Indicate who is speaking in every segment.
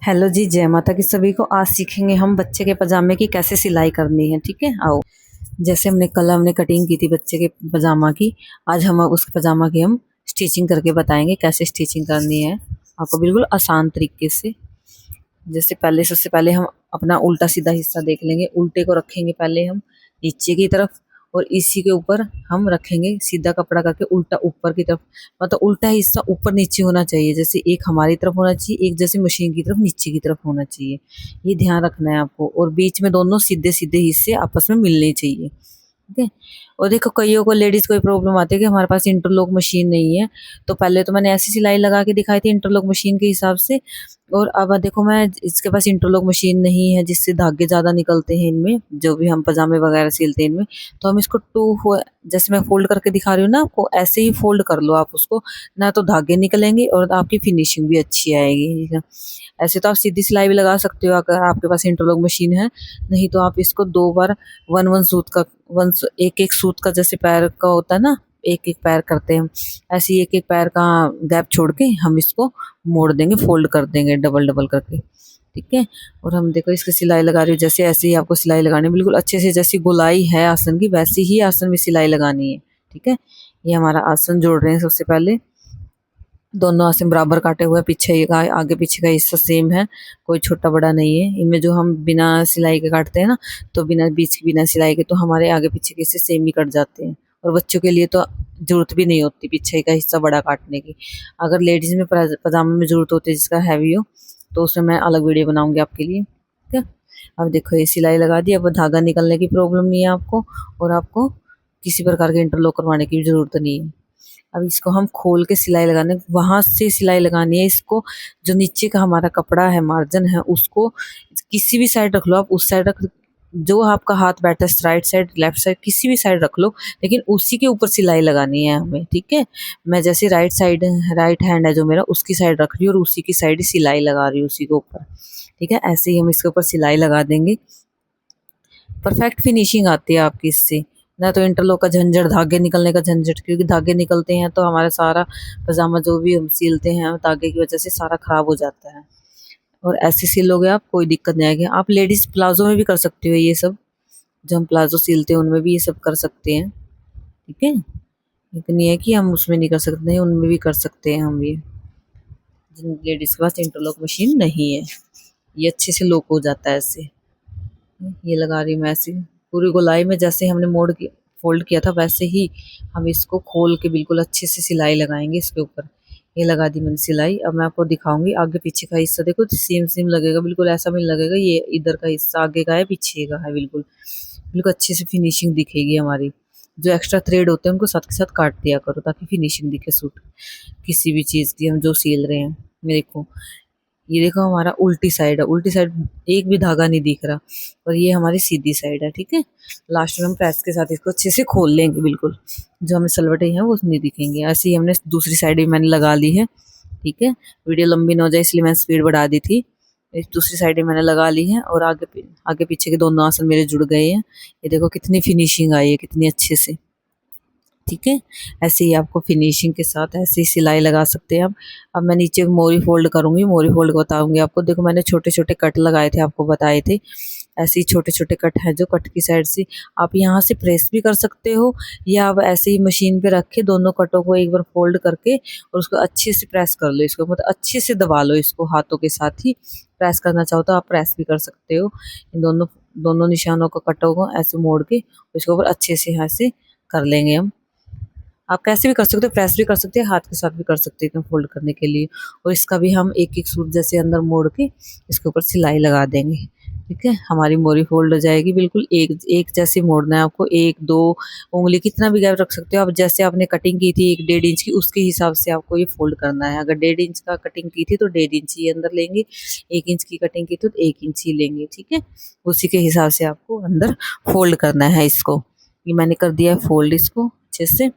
Speaker 1: Hello जी, जय माता की सभी को। आज सीखेंगे हम बच्चे के पजामे की कैसे सिलाई करनी है। ठीक है, आओ। जैसे हमने कटिंग की थी बच्चे के पजामा की, आज हम उस पजामा की हम स्टिचिंग करके बताएंगे कैसे स्टिचिंग करनी है आपको, बिल्कुल आसान तरीके से। जैसे पहले सबसे पहले हम अपना उल्टा सीधा हिस्सा देख लेंगे। उल्टे को रखेंगे पहले हम नीचे की तरफ, और इसी के ऊपर हम रखेंगे सीधा कपड़ा करके उल्टा ऊपर की तरफ। मतलब उल्टा हिस्सा ऊपर नीचे होना चाहिए, जैसे एक हमारी तरफ होना चाहिए, एक जैसे मशीन की तरफ नीचे की तरफ होना चाहिए। ये ध्यान रखना है आपको। और बीच में दोनों सीधे सीधे हिस्से आपस में मिलने चाहिए। ठीक है। और देखो, कईयों को लेडीज को प्रॉब्लम आती है कि हमारे पास इंटरलॉक मशीन नहीं है। तो पहले तो मैंने ऐसी सिलाई लगा के दिखाई थी इंटरलॉक मशीन के हिसाब से। और अब देखो, मैं इसके पास इंटरलॉक मशीन नहीं है जिससे धागे ज़्यादा निकलते हैं इनमें, जो भी हम पजामे वगैरह सिलते हैं इनमें। तो हम इसको जैसे मैं फोल्ड करके दिखा रही हूँ ना आपको, ऐसे ही फोल्ड कर लो आप उसको, ना तो धागे निकलेंगे और आपकी फिनिशिंग भी अच्छी आएगी। ठीक है। ऐसे तो आप सीधी सिलाई भी लगा सकते हो अगर आपके पास इंटरलॉक मशीन है। नहीं तो आप इसको दो बार वन वन सूत का एक एक सूत का, जैसे पैर का होता है ना, एक एक पैर करते हैं हम, ऐसे ही एक एक पैर का गैप छोड़ के हम इसको मोड़ देंगे, फोल्ड कर देंगे डबल डबल करके। ठीक है। और हम देखो इसकी सिलाई लगा रही हूँ, जैसे ऐसे ही आपको सिलाई लगानी है बिल्कुल अच्छे से, जैसी गोलाई है आसन की वैसी ही आसन में सिलाई लगानी है। ठीक है। ये हमारा आसन जोड़ रहे हैं सबसे पहले। दोनों आसन बराबर काटे हुए, पीछे का आगे पीछे का हिस्सा सेम है, कोई छोटा बड़ा नहीं है इनमें। जो हम बिना सिलाई के काटते हैं ना, तो बिना सिलाई के तो हमारे आगे पीछे के हिस्से सेम ही कट जाते हैं। और बच्चों के लिए तो जरूरत भी नहीं होती पीछे का हिस्सा बड़ा काटने की। अगर लेडीज में पजामे में जरूरत होती है जिसका हैवी हो, तो उसमें मैं अलग वीडियो बनाऊंगी आपके लिए। ठीक है। अब देखो, ये सिलाई लगा दी। अब धागा निकलने की प्रॉब्लम नहीं है आपको, और आपको किसी प्रकार के इंटरलॉक करवाने की भी जरूरत नहीं है। अब इसको हम खोल के सिलाई लगाने, वहां से सिलाई लगानी है इसको। जो नीचे का हमारा कपड़ा है, मार्जिन है, उसको किसी भी साइड रख लो आप, उस साइड रख, जो आपका हाथ बैठा है, राइट साइड लेफ्ट साइड किसी भी साइड रख लो, लेकिन उसी के ऊपर सिलाई लगानी है हमें। ठीक है। मैं जैसे राइट हैंड है जो मेरा, उसकी साइड रख रही हूँ और उसी की साइड सिलाई लगा रही हूँ उसी के ऊपर। ठीक है। ऐसे ही हम इसके ऊपर सिलाई लगा देंगे। परफेक्ट फिनिशिंग आती है आपकी इससे। ना तो इंटरलॉक का झंझट, धागे निकलने का झंझट, क्योंकि धागे निकलते हैं तो हमारा सारा पजामा जो भी हम सिलते हैं धागे की वजह से सारा खराब हो जाता है। और ऐसे सिलोगे आप, कोई दिक्कत नहीं आएगी। आप लेडीज प्लाजो में भी कर सकते हो ये सब, जो हम प्लाजो सिलते हैं उनमें भी ये सब कर सकते हैं। ठीक है। लेकिन ये है कि हम उसमें नहीं कर सकते हैं, उनमें भी कर सकते हैं हम ये, जिन लेडीज के पास इंटरलॉक मशीन नहीं है। ये अच्छे से लॉक हो जाता है ऐसे। ये लगा रही हूँ मैं ऐसे पूरी गोलाई में, जैसे हमने फोल्ड किया था वैसे ही हम इसको खोल के बिल्कुल अच्छे से सिलाई लगाएंगे इसके ऊपर। ये लगा दी मैंने सिलाई। अब मैं आपको दिखाऊंगी आगे पीछे का हिस्सा। देखो सेम सेम लगेगा, बिल्कुल ऐसा भी नहीं लगेगा ये इधर का हिस्सा आगे का है पीछे का है, बिल्कुल बिल्कुल अच्छे से फिनिशिंग दिखेगी हमारी। जो एक्स्ट्रा थ्रेड होते हैं उनको साथ के साथ काट दिया करो ताकि फिनिशिंग दिखे सूट किसी भी चीज़ की हम जो सिल रहे हैं। देखो, ये देखो हमारा उल्टी साइड है, उल्टी साइड एक भी धागा नहीं दिख रहा, और ये हमारी सीधी साइड है। ठीक है। लास्ट में हम प्रेस के साथ इसको अच्छे से खोल लेंगे, बिल्कुल जो हमें सलवटें हैं वो नहीं दिखेंगे। ऐसे ही हमने दूसरी साइड भी मैंने लगा ली है। ठीक है। वीडियो लंबी ना हो जाए इसलिए मैंने स्पीड बढ़ा दी थी। इस दूसरी साइड भी मैंने लगा ली है, और आगे पीछे के दोनों आसन मेरे जुड़ गए हैं। ये देखो कितनी फिनिशिंग आई है, कितनी अच्छे से। ठीक है। ऐसे ही आपको फिनिशिंग के साथ ऐसे ही सिलाई लगा सकते हैं आप। अब मैं नीचे मोरी फोल्ड करूंगी, मोरी फोल्ड बताऊंगी आपको। देखो मैंने छोटे छोटे कट लगाए थे, आपको बताए थे। ऐसे ही छोटे छोटे कट हैं जो कट की साइड से आप यहाँ से प्रेस भी कर सकते हो, या आप ऐसे ही मशीन पे रख के दोनों कटों को एक बार फोल्ड करके और उसको अच्छे से प्रेस कर लो। इसको मतलब अच्छे से दबा लो, इसको हाथों के साथ ही प्रेस करना चाहो तो आप प्रेस भी कर सकते हो। इन दोनों दोनों निशानों को कटों को ऐसे मोड़ के उसके ऊपर अच्छे से यहाँ से कर लेंगे हम। आप कैसे भी कर सकते हो, प्रेस भी कर सकते हैं, हाथ के साथ भी कर सकते हैं फोल्ड करने के लिए। और इसका भी हम एक एक सूट जैसे अंदर मोड़ के इसके ऊपर सिलाई लगा देंगे। ठीक है। हमारी मोरी फोल्ड हो जाएगी, बिल्कुल एक एक जैसे मोड़ना है आपको। एक दो उंगली कितना भी गैप रख सकते हो आप, जैसे आपने कटिंग की थी 1-1.5 इंच की, उसके हिसाब से आपको ये फोल्ड करना है। अगर 1.5 इंच का कटिंग की थी तो 1.5 इंच ही अंदर लेंगे, 1 इंच की कटिंग की तो 1 इंच ही लेंगे। ठीक है। उसी के हिसाब से आपको अंदर फोल्ड करना है इसको। ये मैंने कर दिया है फोल्ड इसको अच्छे से।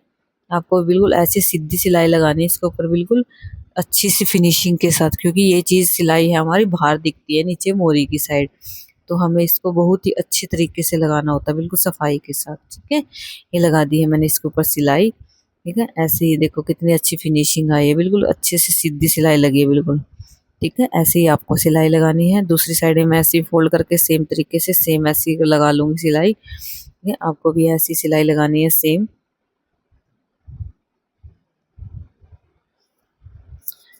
Speaker 1: आपको बिल्कुल ऐसी सीधी सिलाई लगानी है इसके ऊपर, बिल्कुल अच्छी सी फिनिशिंग के साथ, क्योंकि ये चीज़ सिलाई है हमारी बाहर दिखती है नीचे मोरी की साइड, तो हमें इसको बहुत ही अच्छे तरीके से लगाना होता है, बिल्कुल सफाई के साथ। ठीक है। ये लगा दी है मैंने इसके ऊपर सिलाई। ठीक है। ऐसे ही देखो कितनी अच्छी फिनिशिंग आई है, बिल्कुल अच्छे से सीधी सिलाई लगी है बिल्कुल। ठीक है, ऐसे ही आपको सिलाई लगानी है। दूसरी साइड में ऐसे ही फोल्ड करके सेम तरीके से सेम ऐसी लगा लूँगी सिलाई। ठीक है, आपको भी ऐसी सिलाई लगानी है सेम।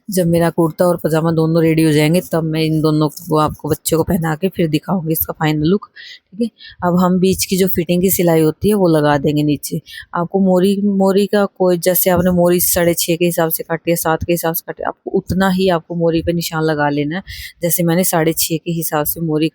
Speaker 1: जब मेरा कुर्ता और पजामा दोनों रेडी हो जाएंगे तब मैं इन दोनों को आपको बच्चों को पहना के फिर दिखाऊंगी इसका फाइनल लुक। ठीक है, अब हम बीच की जो फिटिंग की सिलाई होती है वो लगा देंगे नीचे। आपको मोरी मोरी का कोई, जैसे आपने मोरी 6.5 के हिसाब से काटी है, 7 के हिसाब से काटी, आपको उतना ही आपको मोरी पे निशान लगा लेना है। जैसे मैंने 6.5 के हिसाब से मोरी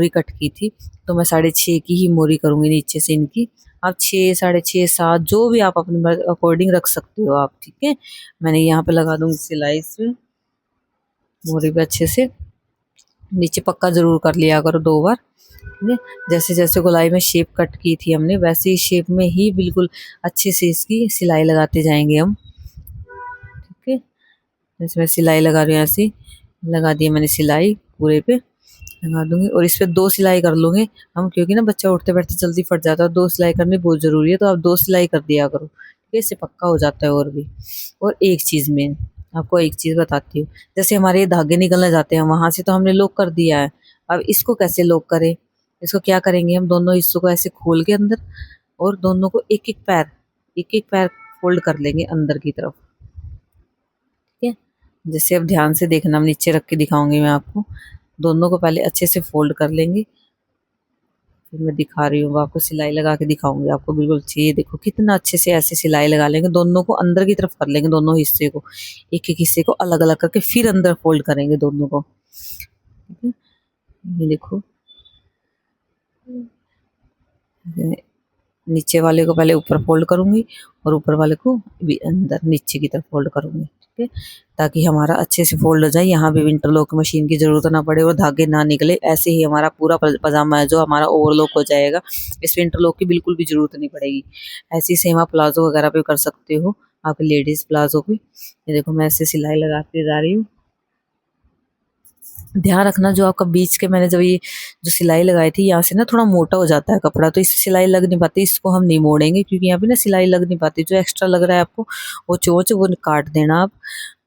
Speaker 1: कट की थी, तो मैं 6.5 की ही मोरी करूँगी नीचे से इनकी। आप 6, 6.5, 7 जो भी आप अपने अकॉर्डिंग रख सकते हो आप। ठीक है, मैंने यहाँ पे लगा दूंगी सिलाई इसमें मोरी पे अच्छे से। नीचे पक्का जरूर कर लिया करो 2 बार। ठीक है, जैसे जैसे गोलाई में शेप कट की थी हमने वैसे ही शेप में ही बिल्कुल अच्छे से इसकी सिलाई लगाते जाएंगे हम। ठीक है, जैसे मैं सिलाई लगा रही हूँ ऐसे लगा दी मैंने सिलाई पूरे पे लगा दूंगी, और इस पे 2 सिलाई कर लूँगे हम, क्योंकि ना बच्चा उठते बैठते जल्दी फट जाता है। 2 सिलाई करनी बहुत ज़रूरी है, तो आप 2 सिलाई कर दिया करो। ठीक है, इससे पक्का हो जाता है। और भी, और एक चीज़ में आपको एक चीज़ बताती हूँ, जैसे हमारे ये धागे निकलने जाते हैं वहाँ से तो हमने लॉक कर दिया है। अब इसको कैसे लॉक करें? इसको क्या करेंगे, हम दोनों हिस्सों को ऐसे खोल के अंदर, और दोनों को एक एक पैर फोल्ड कर लेंगे अंदर की तरफ। ठीक है, जैसे अब ध्यान से देखना, हम नीचे रख के दिखाऊंगी मैं आपको। दोनों को पहले अच्छे से फोल्ड कर लेंगे, फिर मैं दिखा रही हूँ आपको, सिलाई लगा के दिखाऊंगी आपको बिल्कुल चाहिए। देखो कितना अच्छे से ऐसे सिलाई लगा लेंगे, दोनों को अंदर की तरफ कर लेंगे, दोनों हिस्से को एक एक हिस्से को अलग अलग करके फिर अंदर फोल्ड करेंगे दोनों को। ठीक है, ये देखो नीचे वाले को पहले ऊपर फोल्ड करूंगी और ऊपर वाले को भी अंदर नीचे की तरफ फोल्ड करूंगी। ठीक है, ताकि हमारा अच्छे से फोल्ड हो जाए, यहाँ भी इंटरलॉक मशीन की जरूरत ना पड़े और धागे ना निकले। ऐसे ही हमारा पूरा पजामा है जो हमारा ओवरलॉक हो जाएगा, इसमें इंटरलॉक की बिल्कुल भी जरूरत नहीं पड़ेगी। ऐसी सेम आप प्लाजो वगैरह पे कर सकते हो, आपके लेडीज प्लाजो पे। ये देखो मैं ऐसे सिलाई लगाती जा रही हूँ। ध्यान रखना, जो आपका बीच के मैंने जब ये जो सिलाई लगाई थी यहाँ से ना थोड़ा मोटा हो जाता है कपड़ा, तो इस सिलाई लग नहीं पाती, इसको हम नहीं मोड़ेंगे क्योंकि यहाँ पे ना सिलाई लग नहीं पाती। जो एक्स्ट्रा लग रहा है आपको वो चोंच वो काट देना आप।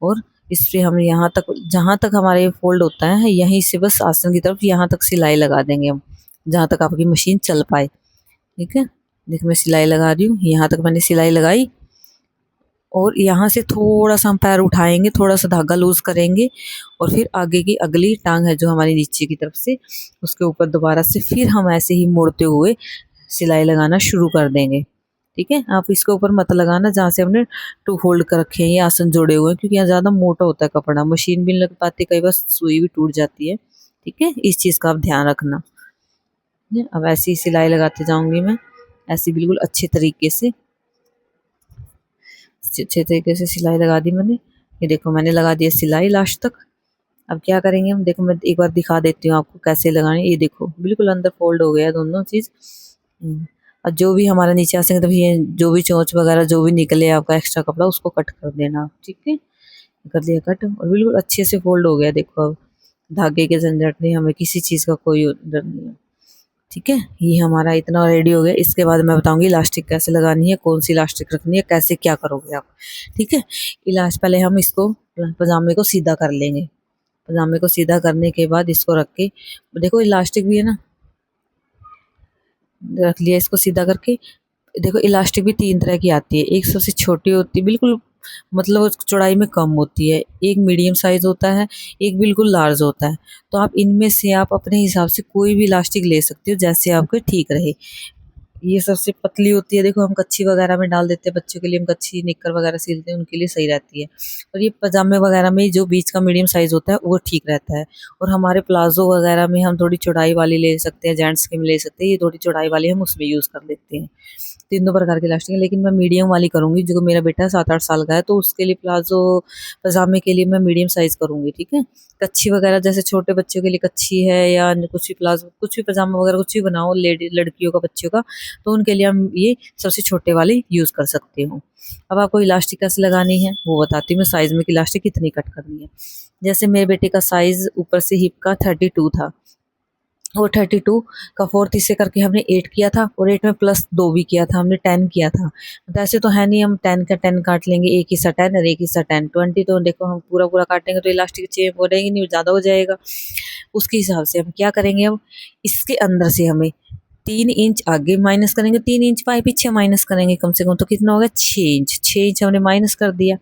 Speaker 1: और इससे हम यहाँ तक, जहाँ तक हमारे फोल्ड होता है यहीं से बस आसन की तरफ यहाँ तक सिलाई लगा देंगे हम, जहाँ तक आपकी मशीन चल पाए। ठीक है, देखो मैं सिलाई लगा रही हूँ, यहाँ तक मैंने सिलाई लगाई, और यहाँ से थोड़ा सा हम पैर उठाएंगे, थोड़ा सा धागा लूज करेंगे, और फिर आगे की अगली टांग है जो हमारी नीचे की तरफ से, उसके ऊपर दोबारा से फिर हम ऐसे ही मोड़ते हुए सिलाई लगाना शुरू कर देंगे। ठीक है, आप इसके ऊपर मत लगाना जहाँ से हमने 2 फोल्ड कर रखे हैं, ये आसन जोड़े हुए हैं, क्योंकि यहाँ ज़्यादा मोटा होता है कपड़ा, मशीन भी नहीं लग पाती, कई बार सुई भी टूट जाती है। ठीक है, इस चीज़ का आप ध्यान रखना। अब ऐसी ही सिलाई लगाते जाऊँगी मैं, ऐसी बिल्कुल अच्छे तरीके से, अच्छे तरीके से सिलाई लगा दी मैंने। ये देखो मैंने लगा दिया सिलाई लास्ट तक। अब क्या करेंगे हम, देखो मैं एक बार दिखा देती हूँ आपको कैसे लगाने। ये देखो बिल्कुल अंदर फोल्ड हो गया दोनों चीज़। और जो भी हमारा नीचे आ सके, तब ये जो भी चोंच वगैरह जो भी निकले आपका एक्स्ट्रा कपड़ा उसको कट कर देना। ठीक है, कर दिया कट, और बिल्कुल अच्छे से फोल्ड हो गया। देखो अब धागे के झंझट नहीं, हमें किसी चीज़ का कोई डर नहीं है। ठीक है, ये हमारा इतना रेडी हो गया। इसके बाद मैं बताऊंगी इलास्टिक कैसे लगानी है, कौन सी इलास्टिक रखनी है, कैसे क्या करोगे आप। ठीक है, इलाज पहले हम इसको पजामे को सीधा कर लेंगे। पजामे को सीधा करने के बाद इसको रख के, देखो इलास्टिक भी है ना, रख लिया इसको सीधा करके। देखो इलास्टिक भी 3 तरह की आती है, एक सबसे छोटी होती है बिल्कुल, मतलब चौड़ाई में कम होती है, एक मीडियम साइज होता है, एक बिल्कुल लार्ज होता है। तो आप इनमें से आप अपने हिसाब से कोई भी इलास्टिक ले सकते हो जैसे आपको ठीक रहे। ये सबसे पतली होती है, देखो हम कच्छी वगैरह में डाल देते हैं, बच्चों के लिए हम कच्छी निक्कर वगैरह सिलते हैं, उनके लिए सही रहती है। और ये पजामे वगैरह में जो बीच का मीडियम साइज़ होता है वो ठीक रहता है। और हमारे प्लाजो वगैरह में हम थोड़ी चौड़ाई वाली ले सकते हैं, जेंट्स के में ले सकते हैं, ये थोड़ी चौड़ाई वाली हम उसमें यूज़ कर लेते हैं। तीनों प्रकार की इलास्टिक है, लेकिन मैं मीडियम वाली करूँगी। जो मेरा बेटा 7-8 साल का है तो उसके लिए प्लाजो पजामे के लिए मैं मीडियम साइज़ करूँगी। ठीक है, कच्छी वगैरह जैसे छोटे बच्चों के लिए कच्छी है, या कुछ भी प्लाजो कुछ भी पजामा वगैरह कुछ भी बनाओ लेडी लड़कियों का बच्चों का, तो उनके लिए हम ये सबसे छोटे वाले यूज़ कर सकते हो। अब आपको इलास्टिक कैसे लगानी है वो बताती हूँ मैं, साइज़ में कि इलास्टिक कितनी कट करनी है। जैसे मेरे बेटे का साइज़ ऊपर से हिप का 32 था, वो 32 का 4th हिस्से करके हमने 8 किया था और 8 में प्लस 2 भी किया था, हमने 10 किया था। तो ऐसे तो है नहीं हम 10 का 10 काट लेंगे, एक हिस्सा 10 और एक हिस्सा 10, 20 तो देखो हम पूरा पूरा काटेंगे तो इलास्टिक चेप हो रहेगी नहीं, ज़्यादा हो जाएगा। उसके हिसाब से हम क्या करेंगे, अब इसके अंदर से हमें 3 इंच आगे माइनस करेंगे, 3 इंच पाए पीछे माइनस करेंगे कम से कम, तो कितना हो गया 6 इंच। 6 इंच हमने माइनस कर दिया।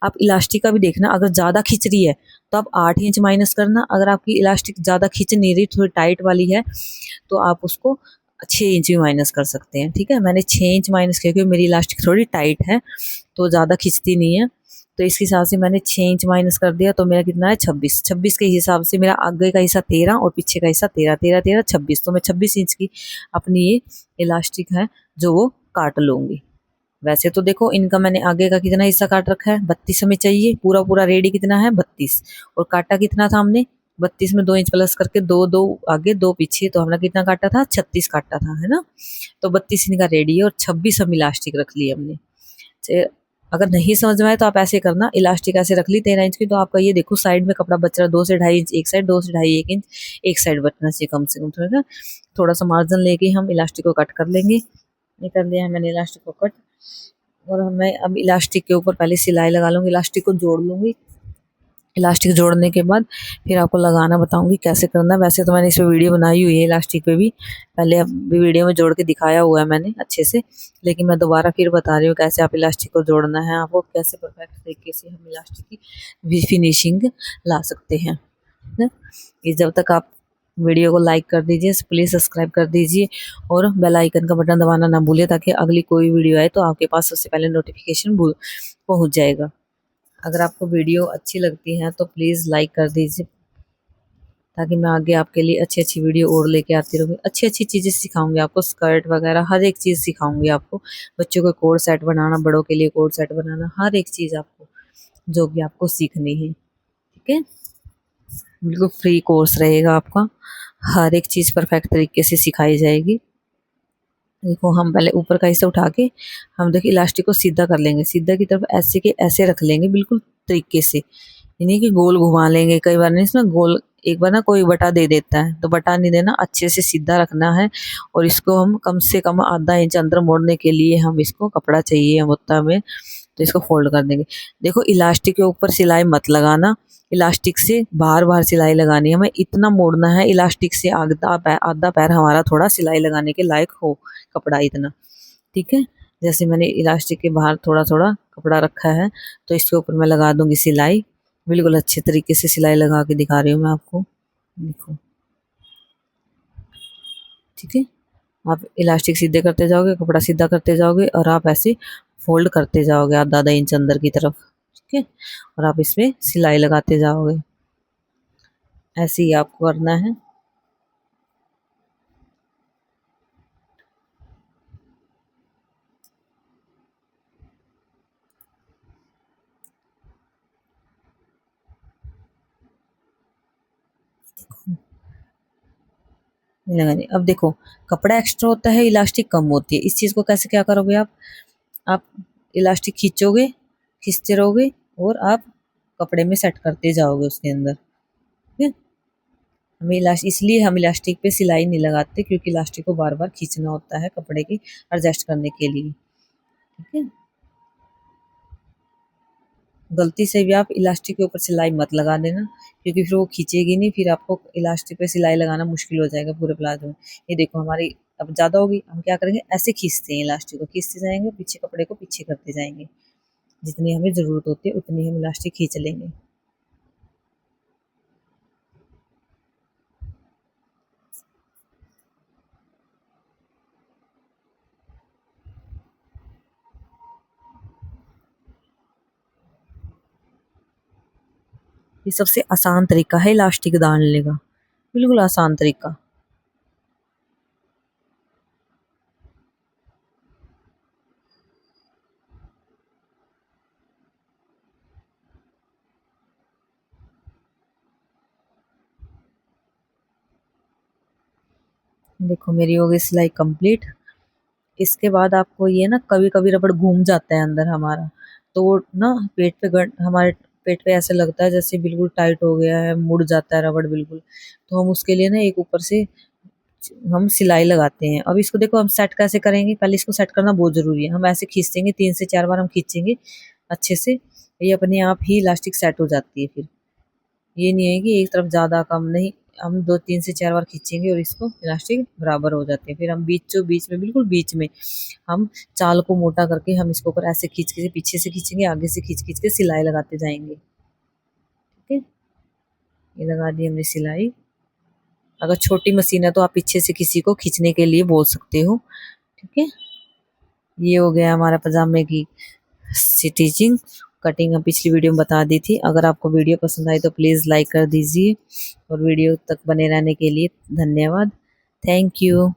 Speaker 1: आप इलास्टिक का भी देखना, अगर ज़्यादा खींच रही है तो आप 8 इंच माइनस करना, अगर आपकी इलास्टिक ज़्यादा खींच नहीं रही, थोड़ी टाइट वाली है, तो आप उसको 6 इंच भी माइनस कर सकते हैं। ठीक है, मैंने 6 इंच माइनस किया क्योंकि मेरी इलास्टिक थोड़ी टाइट है तो ज़्यादा खींचती नहीं है, तो इसके हिसाब से मैंने 6 इंच माइनस कर दिया, तो मेरा कितना है 26। 26 के हिसाब से मेरा आगे का हिस्सा 13 और पीछे का हिस्सा 13, 13 13 26, तो मैं 26 इंच की अपनी ये इलास्टिक है जो वो काट लूँगी। वैसे तो देखो इनका मैंने आगे का कितना हिस्सा काट रखा है, 32 हमें चाहिए, पूरा पूरा रेडी कितना है 32, और काटा कितना था हमने 32 में 2 इंच प्लस करके 2 2 आगे 2 पीछे, तो हमने कितना काटा था 36 काटा था, है ना। तो 32 इनका रेडी है और 26 हम इलास्टिक रख ली हमने। अगर नहीं समझ में आए तो आप ऐसे करना, इलास्टिक ऐसे रख ली 13 इंच की, तो आपका ये देखो साइड में कपड़ा बच रहा है 2 से 2.5 इंच एक साइड, 2 से 2.5 1 इंच एक साइड बचना चाहिए कम से कम, थोड़ा सा मार्जिन लेके हम इलास्टिक को कट कर लेंगे। ये कर लिया है मैंने इलास्टिक को कट, और मैं अब इलास्टिक के ऊपर पहले सिलाई लगा लूँगी, इलास्टिक को जोड़ लूँगी। इलास्टिक जोड़ने के बाद फिर आपको लगाना बताऊंगी कैसे करना है। वैसे तो मैंने इस पे वीडियो बनाई हुई है इलास्टिक पे भी, पहले अब भी वीडियो में जोड़ के दिखाया हुआ है मैंने अच्छे से, लेकिन मैं दोबारा फिर बता रही हूँ कैसे आप इलास्टिक को जोड़ना है, आपको कैसे परफेक्ट तरीके से हम इलास्टिक की फिनिशिंग ला सकते हैं ना। ये जब तक आप वीडियो को लाइक कर दीजिए, प्लीज़ सब्सक्राइब कर दीजिए और बेल आइकन का बटन दबाना ना भूलिए, ताकि अगली कोई वीडियो आए तो आपके पास सबसे पहले नोटिफिकेशन पहुँच जाएगा। अगर आपको वीडियो अच्छी लगती है तो प्लीज़ लाइक कर दीजिए, ताकि मैं आगे आपके लिए अच्छी अच्छी वीडियो और लेके आती रहूँगी। अच्छी अच्छी चीज़ें सिखाऊंगी आपको, स्कर्ट वगैरह हर एक चीज़ सिखाऊंगी आपको, बच्चों को कोड सेट बनाना, बड़ों के लिए कोड सेट बनाना, हर एक चीज़ आपको जो भी आपको सीखनी है। ठीक है, बिल्कुल फ्री कोर्स रहेगा आपका, हर एक चीज़ परफेक्ट तरीके से सिखाई जाएगी। देखो हम पहले ऊपर का हिस्सा उठा के हम देखिए इलास्टिक को सीधा कर लेंगे, सीधा की तरफ ऐसे के ऐसे रख लेंगे बिल्कुल तरीके से, यानी कि गोल घुमा लेंगे। कई बार नहीं इसमें गोल, एक बार ना कोई बटा दे देता है, तो बटा नहीं देना, अच्छे से सीधा रखना है। और इसको हम कम से कम आधा इंच अंदर मोड़ने के लिए हम इसको कपड़ा चाहिए होता हमें, तो इसको फोल्ड कर देंगे। देखो इलास्टिक के ऊपर सिलाई मत लगाना, इलास्टिक से बार बार सिलाई लगानी है, हमें इतना मोड़ना है इलास्टिक से आधा पैर हमारा थोड़ा सिलाई लगाने के लायक हो कपड़ा इतना। ठीक है, जैसे मैंने इलास्टिक के बाहर थोड़ा थोड़ा कपड़ा रखा है, तो इसके ऊपर मैं लगा दूंगी सिलाई, बिल्कुल अच्छे तरीके से सिलाई लगा के दिखा रही हूँ मैं आपको, देखो। ठीक है, आप इलास्टिक सीधे करते जाओगे, कपड़ा सीधा करते जाओगे, और आप ऐसे फोल्ड करते जाओगे आधा आधा इंच अंदर की तरफ। ठीक है, और आप इसमें सिलाई लगाते जाओगे, ऐसे ही आपको करना है। लगाने अब देखो कपड़ा एक्स्ट्रा होता है, इलास्टिक कम होती है, इस चीज़ को कैसे क्या करोगे आप इलास्टिक खींचोगे, खींचते रहोगे, और आप कपड़े में सेट करते जाओगे उसके अंदर। ठीक है, हमें इलास्टिक, इसलिए हम इलास्टिक पे सिलाई नहीं लगाते, क्योंकि इलास्टिक को बार बार खींचना होता है कपड़े की एडजस्ट करने के लिए। ठीक है, गलती से भी आप इलास्टिक के ऊपर सिलाई मत लगा देना, क्योंकि फिर वो खींचेगी नहीं, फिर आपको इलास्टिक पे सिलाई लगाना मुश्किल हो जाएगा पूरे प्लाजो में। ये देखो हमारी अब ज़्यादा होगी, हम क्या करेंगे ऐसे खींचते हैं, इलास्टिक को खींचते जाएंगे, पीछे कपड़े को पीछे करते जाएंगे, जितनी हमें ज़रूरत होती है उतनी हम इलास्टिक खींच लेंगे। ये सबसे आसान तरीका है इलास्टिक डालने का, बिल्कुल आसान तरीका। देखो मेरी हो गई सिलाई कंप्लीट। इसके बाद आपको ये ना कभी कभी रबड़ घूम जाता है अंदर हमारा, तो वो ना पेट पे हमारे पेट पे ऐसे लगता है जैसे बिल्कुल टाइट हो गया है, मुड़ जाता है रबड़ बिल्कुल, तो हम उसके लिए ना एक ऊपर से हम सिलाई लगाते हैं। अब इसको देखो हम सेट कैसे करेंगे, पहले इसको सेट करना बहुत ज़रूरी है। हम ऐसे खींचेंगे, 3 से 4 बार हम खींचेंगे अच्छे से, ये अपने आप ही इलास्टिक सेट हो जाती है। फिर ये नहीं है कि एक तरफ ज़्यादा कम नहीं, हम 2-3 से 4 बार खींचेंगे और इसको इलास्टिक बराबर हो जाते हैं। फिर हम बीचों बीच में, बिल्कुल बीच में हम चाल को मोटा करके हम इसको ऊपर ऐसे खींच के, पीछे से खींचेंगे, आगे से खींच खींच के सिलाई लगाते जाएंगे। ठीक है, ये लगा दी हमने सिलाई। अगर छोटी मशीन है तो आप पीछे से किसी को खींचने के लिए बोल सकते हो। ठीक है, ये हो गया हमारा पजामे की स्टिचिंग कटिंग। हम पिछली वीडियो में बता दी थी। अगर आपको वीडियो पसंद आई तो प्लीज़ लाइक कर दीजिए और वीडियो तक बने रहने के लिए धन्यवाद। Thank you.